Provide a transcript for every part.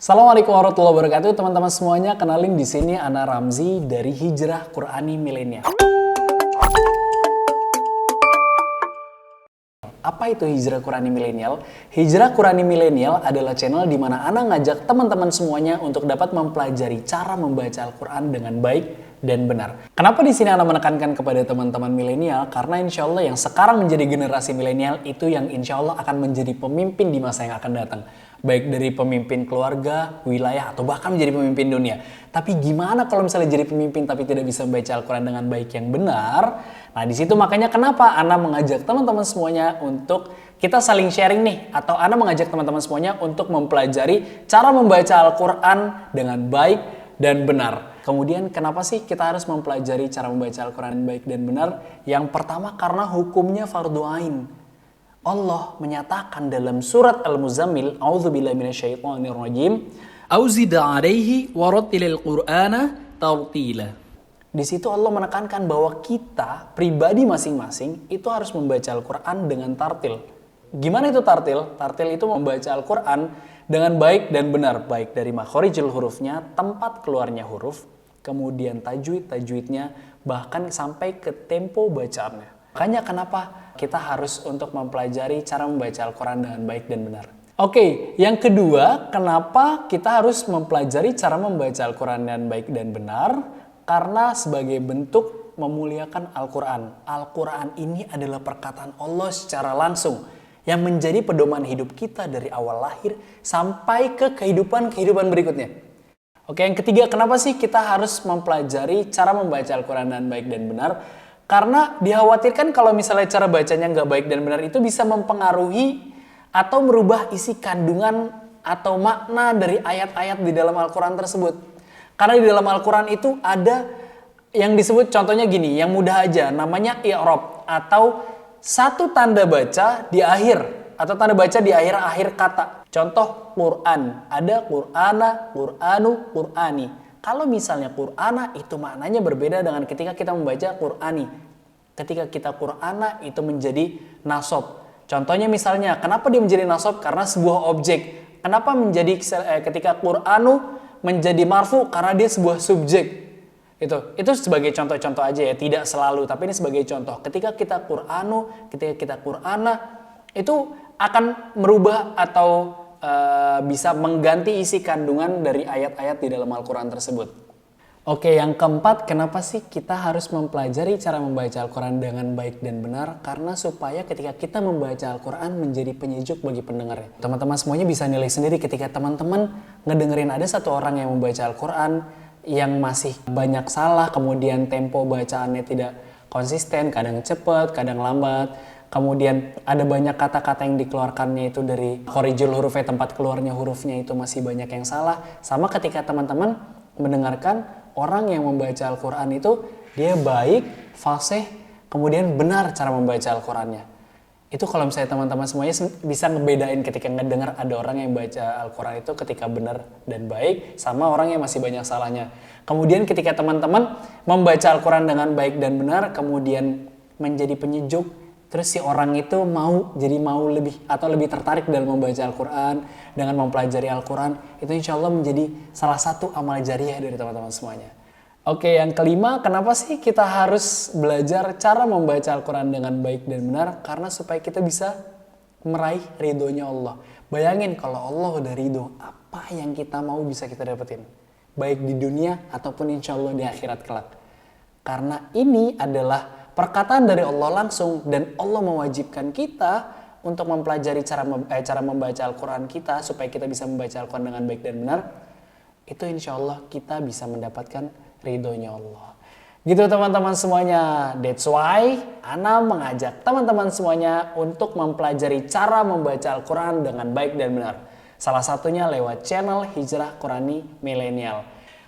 Assalamualaikum warahmatullahi wabarakatuh, teman-teman semuanya. Kenalin di sini Ana Ramzi dari Hijrah Qurani Milenial. Apa itu Hijrah Qurani Milenial? Hijrah Qurani Milenial adalah channel di mana Ana ngajak teman-teman semuanya untuk dapat mempelajari cara membaca Al-Quran dengan baik dan benar. Kenapa di sini Ana menekankan kepada teman-teman milenial? Karena insya Allah yang sekarang menjadi generasi milenial itu yang insya Allah akan menjadi pemimpin di masa yang akan datang. Baik dari pemimpin keluarga, wilayah, atau bahkan menjadi pemimpin dunia. Tapi gimana kalau misalnya jadi pemimpin tapi tidak bisa membaca Al-Quran dengan baik yang benar? Nah di situ makanya kenapa Ana mengajak teman-teman semuanya untuk kita saling sharing nih. Atau Ana mengajak teman-teman semuanya untuk mempelajari cara membaca Al-Quran dengan baik dan benar. Kemudian kenapa sih kita harus mempelajari cara membaca Al-Quran dengan baik dan benar? Yang pertama karena hukumnya fardu ain. Allah menyatakan dalam surat Al-Muzammil, A'udzubillahi minasyaitonirrajim, Auzid 'alaihi warattilil Qur'ana tartila. Di situ Allah menekankan bahwa kita pribadi masing-masing itu harus membaca Al-Quran dengan tartil. Gimana itu tartil? Tartil itu membaca Al-Quran dengan baik dan benar, baik dari makhorijul hurufnya, tempat keluarnya huruf, kemudian tajwidnya, bahkan sampai ke tempo bacaannya. Makanya kenapa kita harus untuk mempelajari cara membaca Al-Quran dengan baik dan benar. Oke, yang kedua, kenapa kita harus mempelajari cara membaca Al-Quran dengan baik dan benar? Karena sebagai bentuk memuliakan Al-Quran. Al-Quran ini adalah perkataan Allah secara langsung yang menjadi pedoman hidup kita dari awal lahir sampai ke kehidupan berikutnya. Oke, yang ketiga, kenapa sih kita harus mempelajari cara membaca Al-Quran dengan baik dan benar? Karena dikhawatirkan kalau misalnya cara bacanya nggak baik dan benar itu bisa mempengaruhi atau merubah isi kandungan atau makna dari ayat-ayat di dalam Al-Quran tersebut. Karena di dalam Al-Quran itu ada yang disebut contohnya gini, yang mudah aja, namanya i'rab atau satu tanda baca di akhir atau tanda baca di akhir kata. Contoh Quran, ada Qur'ana, Qur'anu, Qur'ani. Kalau misalnya Qur'ana itu maknanya berbeda dengan ketika kita membaca Qur'ani. Ketika kita Qur'ana itu menjadi nasab. Contohnya misalnya, kenapa dia menjadi nasab? Karena sebuah objek. Kenapa menjadi ketika Qur'anu menjadi marfu? Karena dia sebuah subjek. Itu sebagai contoh-contoh aja ya, tidak selalu, tapi ini sebagai contoh. Ketika kita Qur'anu, ketika kita Qur'ana, itu akan merubah atau bisa mengganti isi kandungan dari ayat-ayat di dalam Al-Quran tersebut. Oke, yang keempat, kenapa sih kita harus mempelajari cara membaca Al-Quran dengan baik dan benar? Karena supaya ketika kita membaca Al-Quran menjadi penyejuk bagi pendengarnya. Teman-teman semuanya bisa nilai sendiri ketika teman-teman ngedengerin ada satu orang yang membaca Al-Quran yang masih banyak salah, kemudian tempo bacaannya tidak konsisten, kadang cepat, kadang lambat. Kemudian ada banyak kata-kata yang dikeluarkannya itu dari khorijul hurufnya, tempat keluarnya hurufnya itu masih banyak yang salah. Sama ketika teman-teman mendengarkan orang yang membaca Al-Quran itu dia baik, fasih, kemudian benar cara membaca Al-Qurannya. Itu kalau misalnya teman-teman semuanya bisa ngebedain ketika ngedengar ada orang yang baca Al-Quran itu ketika benar dan baik sama orang yang masih banyak salahnya. Kemudian ketika teman-teman membaca Al-Quran dengan baik dan benar kemudian menjadi penyejuk, terus si orang itu mau lebih tertarik dalam membaca Al-Quran, dengan mempelajari Al-Quran, itu insya Allah menjadi salah satu amal jariah dari teman-teman semuanya. Oke, yang kelima, kenapa sih kita harus belajar cara membaca Al-Quran dengan baik dan benar? Karena supaya kita bisa meraih ridhonya Allah. Bayangin kalau Allah udah ridho, apa yang kita mau bisa kita dapetin? Baik di dunia ataupun insya Allah di akhirat kelak. Karena ini adalah perkataan dari Allah langsung dan Allah mewajibkan kita untuk mempelajari cara membaca Al-Quran kita supaya kita bisa membaca Al-Quran dengan baik dan benar. Itu insya Allah kita bisa mendapatkan ridhonya Allah. Gitu teman-teman semuanya. That's why Ana mengajak teman-teman semuanya untuk mempelajari cara membaca Al-Quran dengan baik dan benar. Salah satunya lewat channel Hijrah Qurani Milenial.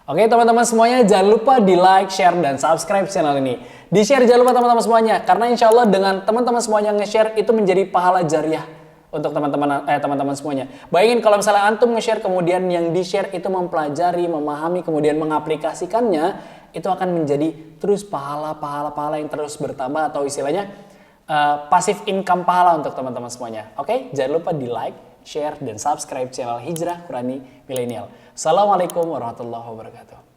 Oke teman-teman semuanya, jangan lupa di like, share, dan subscribe channel ini. Di share jangan lupa teman-teman semuanya, karena insya Allah dengan teman-teman semuanya nge-share itu menjadi pahala jariah untuk teman-teman semuanya. Bayangin kalau misalnya antum nge-share kemudian yang di-share itu mempelajari, memahami, kemudian mengaplikasikannya, itu akan menjadi terus pahala yang terus bertambah atau istilahnya passive income pahala untuk teman-teman semuanya. Oke, jangan lupa di like, share, dan subscribe channel Hijrah Qurani Milenial. Assalamualaikum warahmatullahi wabarakatuh.